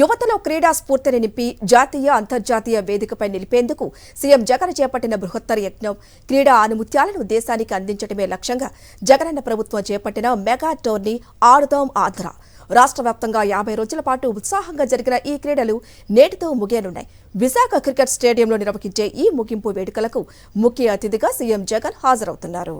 యువతలో క్రీడా స్ఫూర్తిని నింపి జాతీయ అంతర్జాతీయ వేదికపై నిలిపేందుకు సీఎం జగన్ చేపట్టిన బృహత్తర యజ్ఞం క్రీడా ఆణిముత్యాలను దేశానికి అందించడమే లక్ష్యంగా జగనన్న ప్రభుత్వం చేపట్టిన మెగా టోర్నీ ఆడుదాం ఆంధ్ర. రాష్ట్ర వ్యాప్తంగా 50 రోజుల పాటు ఉత్సాహంగా జరిగిన ఈ క్రీడలు నేటితో ముగియనున్నాయి. విశాఖ క్రికెట్ స్టేడియంలో నిర్వహించే ఈ ముగింపు వేడుకలకు ముఖ్య అతిథిగా సీఎం జగన్ హాజరవుతున్నారు.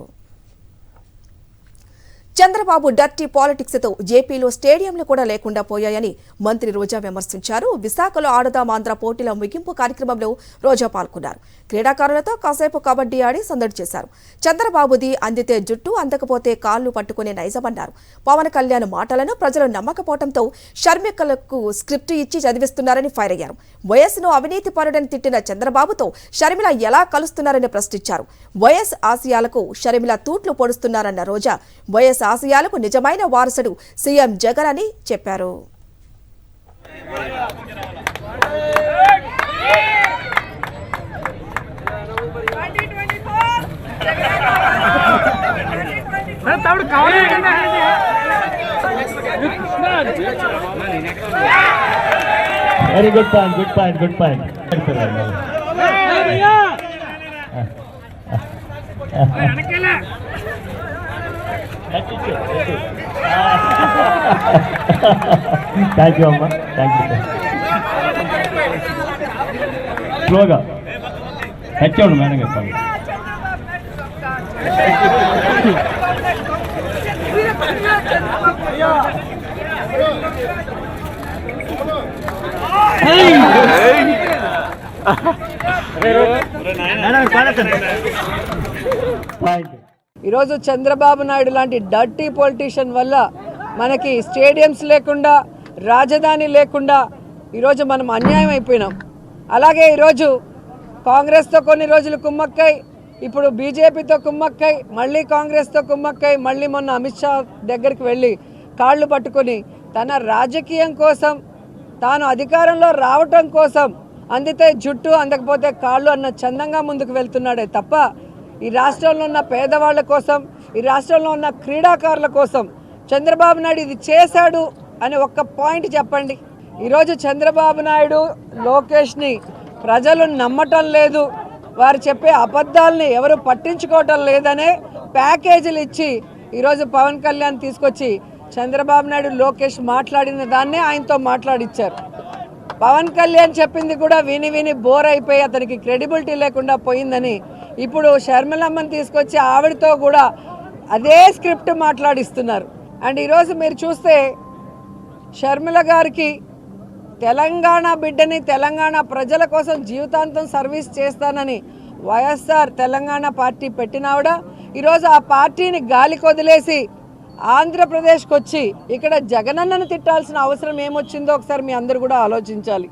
చంద్రబాబు డర్టీ పాలిటిక్స్ తో జేపీలో స్టేడియంలు కూడా లేకుండా పోయాయని మంత్రి రోజా విమర్శించారు. విశాఖలో ఆడుదాం ఆంధ్ర పోటీల ముగింపు కార్యక్రమంలో రోజా పాల్గొన్నారు. క్రీడాకారులతో కాసేపు కబడ్డీ ఆడి సందడి చేశారు. చంద్రబాబుది అందితే జుట్టు, అందకపోతే కాళ్లు పట్టుకునే నైజమన్నారు. పవన్ కళ్యాణ్ మాటలను ప్రజలు నమ్మకపోవడంతో షర్మికలకు స్క్రిప్ట్ ఇచ్చి చదివిస్తున్నారని ఫైర్ అయ్యారు. వైఎస్ను అవినీతి పరుడని తిట్టిన చంద్రబాబుతో షర్మిల ఎలా కలుస్తున్నారని ప్రశ్నించారు. వైఎస్ ఆశయాలకు షర్మిల తూట్లు పొడుస్తున్నారన్న రోజా వైఎస్ ఆశయాలకు నిజమైన వారసుడు సీఎం జగన్ అని చెప్పారు. Very good point, good point, good point. Thank you, Amma. Thank you. Sloga. Hechonu managa pali. ఈరోజు చంద్రబాబు నాయుడు లాంటి డర్టీ పొలిటీషియన్ వల్ల మనకి స్టేడియంస్ లేకుండా, రాజధాని లేకుండా ఈరోజు మనం అన్యాయం అయిపోయినాం. అలాగే ఈరోజు కాంగ్రెస్తో కొన్ని రోజులు కుమ్మక్కై, ఇప్పుడు బీజేపీతో కుమ్మక్కై, మళ్ళీ కాంగ్రెస్తో కుమ్మక్కై, మళ్ళీ మొన్న అమిత్ షా దగ్గరికి వెళ్ళి కాళ్ళు పట్టుకొని తన రాజకీయం కోసం, తాను అధికారంలో రావటం కోసం అందితే జుట్టు, అందకపోతే కాళ్ళు అన్న చందంగా ముందుకు వెళ్తున్నాడే తప్ప ఈ రాష్ట్రంలో ఉన్న పేదవాళ్ళ కోసం, ఈ రాష్ట్రంలో ఉన్న క్రీడాకారుల కోసం చంద్రబాబు నాయుడు ఇది చేశాడు అని ఒక్క పాయింట్ చెప్పండి. ఈరోజు చంద్రబాబు నాయుడు, లోకేష్ని ప్రజలు నమ్మటం లేదు, వారు చెప్పే అబద్ధాలని ఎవరు పట్టించుకోవటం లేదనే ప్యాకేజీలు ఇచ్చి ఈరోజు పవన్ కళ్యాణ్ తీసుకొచ్చి చంద్రబాబు నాయుడు, లోకేష్ మాట్లాడిన దాన్నే ఆయనతో మాట్లాడిచ్చారు. పవన్ కళ్యాణ్ చెప్పింది కూడా విని విని బోర్ అయిపోయి అతనికి క్రెడిబిలిటీ లేకుండా పోయిందని ఇప్పుడు షర్మిలమ్మని తీసుకొచ్చి ఆవిడతో కూడా అదే స్క్రిప్ట్ మాట్లాడిస్తున్నారు. అండ్ ఈరోజు మీరు చూస్తే షర్మిల గారికి తెలంగాణ బిడ్డని, తెలంగాణ ప్రజల కోసం జీవితాంతం సర్వీస్ చేస్తానని వైఎస్ఆర్ తెలంగాణ పార్టీ పెట్టినావిడ ఈరోజు ఆ పార్టీని గాలికి వదిలేసి ఆంధ్రప్రదేశ్కి వచ్చి ఇక్కడ జగనన్నను తిట్టాల్సిన అవసరం ఏమొచ్చిందో ఒకసారి మీ అందరూ కూడా ఆలోచించాలి.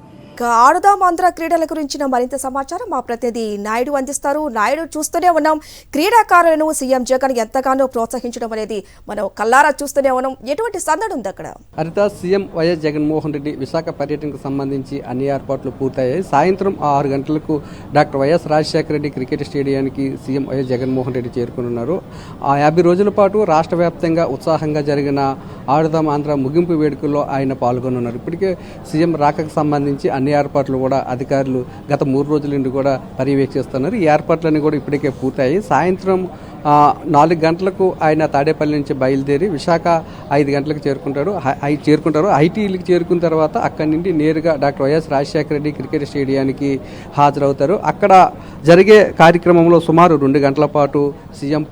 ఆడుదాం ఆంధ్ర క్రీడల గురించిన మరింత సమాచారం మా ప్రతినిధి నాయుడు అందిస్తారు. నాయుడు, చూస్తూనే ఉన్నాం క్రీడాకారులను సీఎం జగన్ ఎంతగానో ప్రోత్సహించడం అనేది మనం కల్లారా చూస్తూనే ఉన్నాం. ఎటువంటి సందడి ఉంది అక్కడ? హరిత, సీఎం వైఎస్ జగన్మోహన్ రెడ్డి విశాఖ పర్యటనకు సంబంధించి అన్ని ఏర్పాట్లు పూర్తయ్యాయి. సాయంత్రం 6 గంటలకు doctor YS Rajasekhara Reddy cricket స్టేడియానికి సీఎం వైఎస్ జగన్మోహన్ రెడ్డి చేరుకున్నారు. ఆ 50 రోజుల పాటు రాష్ట్ర వ్యాప్తంగా ఉత్సాహంగా జరిగిన ఆడుదాం ఆంధ్ర ముగింపు వేడుకల్లో ఆయన పాల్గొనున్నారు. ఇప్పటికే సీఎం రాకకు సంబంధించి అన్ని ఏర్పాట్లు కూడా అధికారులు గత 3 రోజుల నుండి కూడా పర్యవేక్షిస్తున్నారు. ఈ ఏర్పాట్లన్నీ కూడా ఇప్పటికే పూర్తయ్యాయి. సాయంత్రం 4 గంటలకు ఆయన తాడేపల్లి నుంచి బయలుదేరి విశాఖ 5 గంటలకు చేరుకుంటారు. ఐటీలకు చేరుకున్న తర్వాత అక్కడి నుండి నేరుగా doctor YS Rajasekhara Reddy cricket స్టేడియానికి హాజరవుతారు. అక్కడ జరిగే కార్యక్రమంలో సుమారు 2 గంటల పాటు సీఎం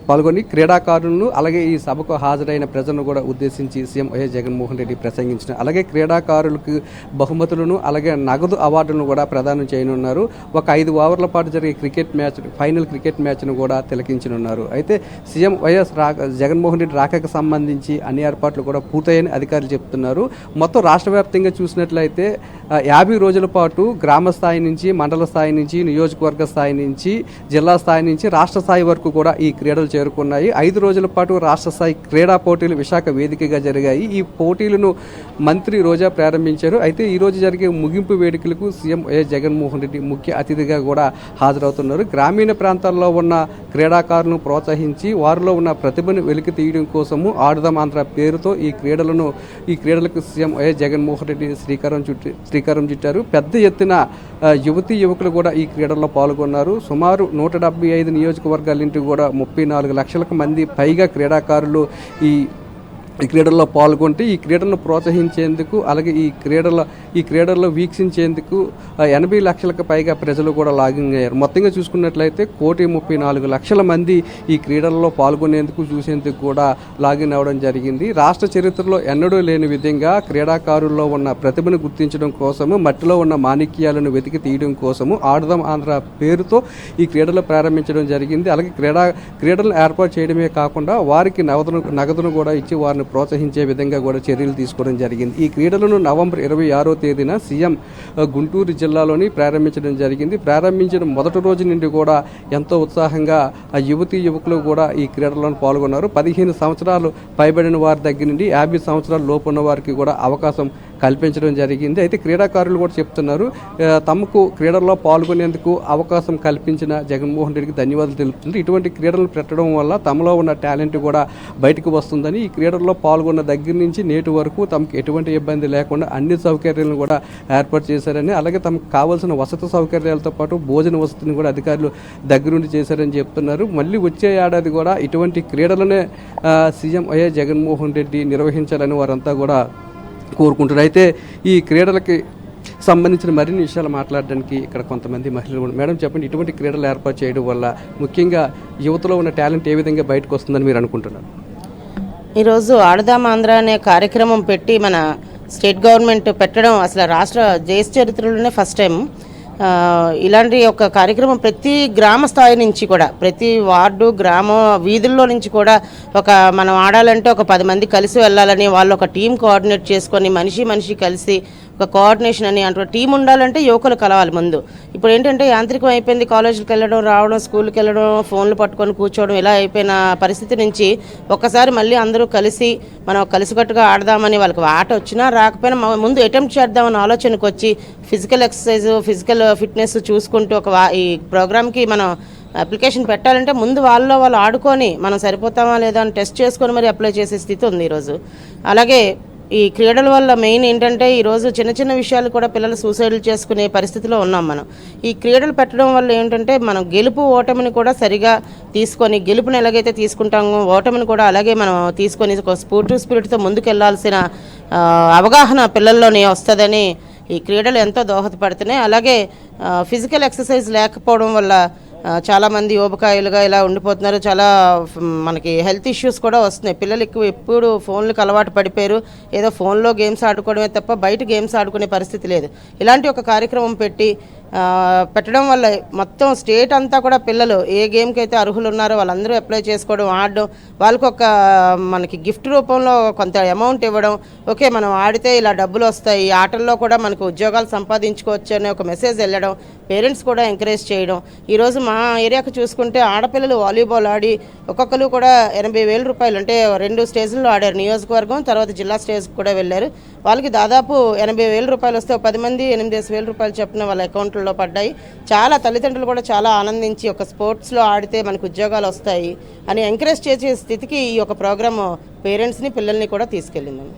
పాల్గొని క్రీడాకారులను, అలాగే ఈ సభకు హాజరైన ప్రజలను కూడా ఉద్దేశించి సీఎం వైఎస్ జగన్మోహన్ రెడ్డి ప్రసంగించిన, అలాగే క్రీడాకారులకు బహుమతులను, అలాగే నగదు అవార్డులను కూడా ప్రదానం చేయనున్నారు. ఒక 5 ఓవర్ల పాటు జరిగే ఫైనల్ క్రికెట్ మ్యాచ్ను కూడా తిలకించనున్నారు. అయితే సీఎం వైఎస్ జగన్మోహన్ రెడ్డి రాకకు సంబంధించి అన్ని ఏర్పాట్లు కూడా పూర్తయ్యని అధికారులు చెప్తున్నారు. మొత్తం రాష్ట్ర వ్యాప్తంగా చూసినట్లయితే 50 రోజుల పాటు గ్రామ స్థాయి నుంచి, మండల స్థాయి నుంచి, నియోజకవర్గ స్థాయి నుంచి, జిల్లా స్థాయి నుంచి రాష్ట్ర స్థాయి వరకు కూడా ఈ క్రీడలు చేరుకున్నాయి. 5 రోజుల పాటు రాష్ట్ర స్థాయి క్రీడా పోటీలు విశాఖ వేదికగా జరిగాయి. ఈ పోటీలను మంత్రి రోజా ప్రారంభించారు. అయితే ఈరోజు జరిగే ముగింపు వేడుకలకు సీఎం వైఎస్ జగన్మోహన్ రెడ్డి ముఖ్య అతిథిగా కూడా హాజరవుతున్నారు. గ్రామీణ ప్రాంతాల్లో ఉన్న క్రీడాకారులను ప్రోత్సహించి వారిలో ఉన్న ప్రతిభను వెలికి తీయడం కోసము ఆడుదాం ఆంధ్ర పేరుతో ఈ క్రీడలకు సీఎం వైఎస్ జగన్మోహన్ రెడ్డి శ్రీకారం చుట్టారు. పెద్ద ఎత్తున యువతీ యువకులు కూడా ఈ క్రీడల్లో పాల్గొన్నారు. సుమారు 175 నియోజకవర్గాల నుండి కూడా 34 లక్షలకు మంది పైగా క్రీడాకారులు ఈ క్రీడల్లో పాల్గొంటే ఈ క్రీడలను ప్రోత్సహించేందుకు అలాగే ఈ క్రీడల్లో వీక్షించేందుకు 80 లక్షలకు పైగా ప్రజలు కూడా లాగిన్ అయ్యారు. మొత్తంగా చూసుకున్నట్లయితే 1,34,00,000 మంది ఈ క్రీడల్లో పాల్గొనేందుకు చూసేందుకు కూడా లాగిన్ అవ్వడం జరిగింది. రాష్ట్ర చరిత్రలో ఎన్నడూ లేని విధంగా క్రీడాకారుల్లో ఉన్న ప్రతిభను గుర్తించడం కోసము మట్టిలో ఉన్న మాణిక్యాలను వెతికి తీయడం కోసము ఆడుదాం ఆంధ్ర పేరుతో ఈ క్రీడలు ప్రారంభించడం జరిగింది. అలాగే క్రీడలను ఏర్పాటు చేయడమే కాకుండా వారికి నగదును కూడా ఇచ్చి వారిని ప్రోత్సహించే విధంగా కూడా చర్యలు తీసుకోవడం జరిగింది. ఈ క్రీడలను నవంబర్ 26వ తేదీన సీఎం గుంటూరు జిల్లాలోని ప్రారంభించడం జరిగింది. ప్రారంభించిన మొదటి రోజు నుండి కూడా ఎంతో ఉత్సాహంగా యువతీ యువకులు కూడా ఈ క్రీడల్లో పాల్గొన్నారు. 15 సంవత్సరాలు పైబడిన వారి దగ్గర నుండి 50 సంవత్సరాల లోపు ఉన్న వారికి కూడా అవకాశం కల్పించడం జరిగింది. అయితే క్రీడాకారులు కూడా చెప్తున్నారు తమకు క్రీడల్లో పాల్గొనేందుకు అవకాశం కల్పించిన జగన్మోహన్ రెడ్డికి ధన్యవాదాలు తెలుపుతుంది. ఇటువంటి క్రీడలు పెట్టడం వల్ల తమలో ఉన్న టాలెంట్ కూడా బయటకు వస్తుందని ఈ క్రీడల్లో పాల్గొన్న దగ్గర నుంచి నేటి వరకు తమకు ఎటువంటి ఇబ్బంది లేకుండా అన్ని సౌకర్యాలను కూడా ఏర్పాటు చేశారని అలాగే తమకు కావాల్సిన వసతి సౌకర్యాలతో పాటు భోజన వసతిని కూడా అధికారులు దగ్గరుండి చేశారని చెప్తున్నారు. మళ్ళీ వచ్చే ఏడాది కూడా ఇటువంటి క్రీడలనే సీఎం వైఎస్ జగన్మోహన్ రెడ్డి నిర్వహించాలని వారంతా కూడా కోరుకుంటున్నారు. అయితే ఈ క్రీడలకి సంబంధించిన మరిన్ని విషయాలు మాట్లాడడానికి ఇక్కడ కొంతమంది మహిళలు కూడా మేడం చెప్పండి, ఇటువంటి క్రీడలు ఏర్పాటు చేయడం వల్ల ముఖ్యంగా యువతలో ఉన్న టాలెంట్ ఏ విధంగా బయటకు వస్తుందని మీరు అనుకుంటున్నారు? ఈరోజు ఆడుదాం ఆంధ్ర అనే కార్యక్రమం పెట్టి మన స్టేట్ గవర్నమెంట్ పెట్టడం అసలు రాష్ట్ర దేశ చరిత్రలోనే ఫస్ట్ టైం. ఇలాంటి ఒక కార్యక్రమం ప్రతి గ్రామ స్థాయి నుంచి కూడా ప్రతి వార్డు గ్రామం వీధుల్లో నుంచి కూడా మనం ఆడాలంటే ఒక 10 మంది కలిసి వెళ్ళాలని వాళ్ళు ఒక టీం కోఆర్డినేట్ చేసుకొని మనిషి కలిసి ఒక కోఆర్డినేషన్ అని అంటే టీం ఉండాలంటే యువకులు కలవాలి ముందు. ఇప్పుడు ఏంటంటే యాంత్రికం అయిపోయింది, కాలేజీకి వెళ్ళడం రావడం స్కూల్కి వెళ్ళడం ఫోన్లు పట్టుకొని కూర్చోవడం ఇలా అయిపోయిన పరిస్థితి నుంచి ఒక్కసారి మళ్ళీ అందరూ కలిసి మనం కలిసికట్టుగా ఆడదామని వాళ్ళకి ఆట వచ్చినా రాకపోయినా ముందు అటెంప్ట్ చేద్దామని ఆలోచనకు వచ్చి ఫిజికల్ ఎక్సర్సైజ్ ఫిజికల్ ఫిట్నెస్ చూసుకుంటూ ఈ ప్రోగ్రామ్కి మనం అప్లికేషన్ పెట్టాలంటే ముందు వాళ్ళు ఆడుకొని మనం సరిపోతామా లేదా అని టెస్ట్ చేసుకొని మరి అప్లై చేసే స్థితి ఉంది ఈరోజు. అలాగే ఈ క్రీడల వల్ల మెయిన్ ఏంటంటే ఈరోజు చిన్న విషయాలు కూడా పిల్లలు సూసైడ్లు చేసుకునే పరిస్థితిలో ఉన్నాం మనం. ఈ క్రీడలు పెట్టడం వల్ల ఏంటంటే మనం గెలుపు ఓటమిని కూడా సరిగా తీసుకొని గెలుపుని ఎలాగైతే తీసుకుంటామో ఓటమిని కూడా అలాగే మనం తీసుకొని ఒక స్పోర్టివ్ స్పిరిట్తో ముందుకెళ్లాల్సిన అవగాహన పిల్లల్లోనే వస్తుందని ఈ క్రీడలు ఎంతో దోహదపడుతున్నాయి. అలాగే ఫిజికల్ ఎక్సర్సైజ్ లేకపోవడం వల్ల చాలామంది యోబకాయలుగా ఇలా ఉండిపోతున్నారు. చాలా మనకి హెల్త్ ఇష్యూస్ కూడా వస్తున్నాయి. పిల్లలు ఎప్పుడు ఫోన్లకు అలవాటు పడిపోయారు. ఏదో ఫోన్లో గేమ్స్ ఆడుకోవడమే తప్ప బయట గేమ్స్ ఆడుకునే పరిస్థితి లేదు. ఇలాంటి ఒక కార్యక్రమం పెట్టడం వల్ల మొత్తం స్టేట్ అంతా కూడా పిల్లలు ఏ గేమ్కి అయితే అర్హులు ఉన్నారో వాళ్ళందరూ అప్లై చేసుకోవడం ఆడడం వాళ్ళకు మనకి గిఫ్ట్ రూపంలో కొంత అమౌంట్ ఇవ్వడం, ఓకే మనం ఆడితే ఇలా డబ్బులు వస్తాయి, ఈ ఆటల్లో కూడా మనకు ఉద్యోగాలు సంపాదించుకోవచ్చు అనే ఒక మెసేజ్ వెళ్ళడం, పేరెంట్స్ కూడా ఎంకరేజ్ చేయడం. ఈరోజు మా ఏరియాకు చూసుకుంటే ఆడపిల్లలు వాలీబాల్ ఆడి ఒక్కొక్కరు కూడా 80,000 రూపాయలు అంటే 2 స్టేజ్ల్లో ఆడారు. నియోజకవర్గం తర్వాత జిల్లా స్టేజ్కి కూడా వెళ్ళారు. వాళ్ళకి దాదాపు 80,000 రూపాయలు వస్తే 10 మంది 8,000 రూపాయలు చెప్పిన వాళ్ళ అకౌంట్లో పడ్డాయి. చాలా తల్లిదండ్రులు కూడా చాలా ఆనందించి ఒక స్పోర్ట్స్లో ఆడితే మనకు ఉద్యోగాలు వస్తాయి అని ఎంకరేజ్ చేసే స్థితికి ఈ యొక్క ప్రోగ్రామ్ పేరెంట్స్ని పిల్లల్ని కూడా తీసుకెళ్ళిందండి.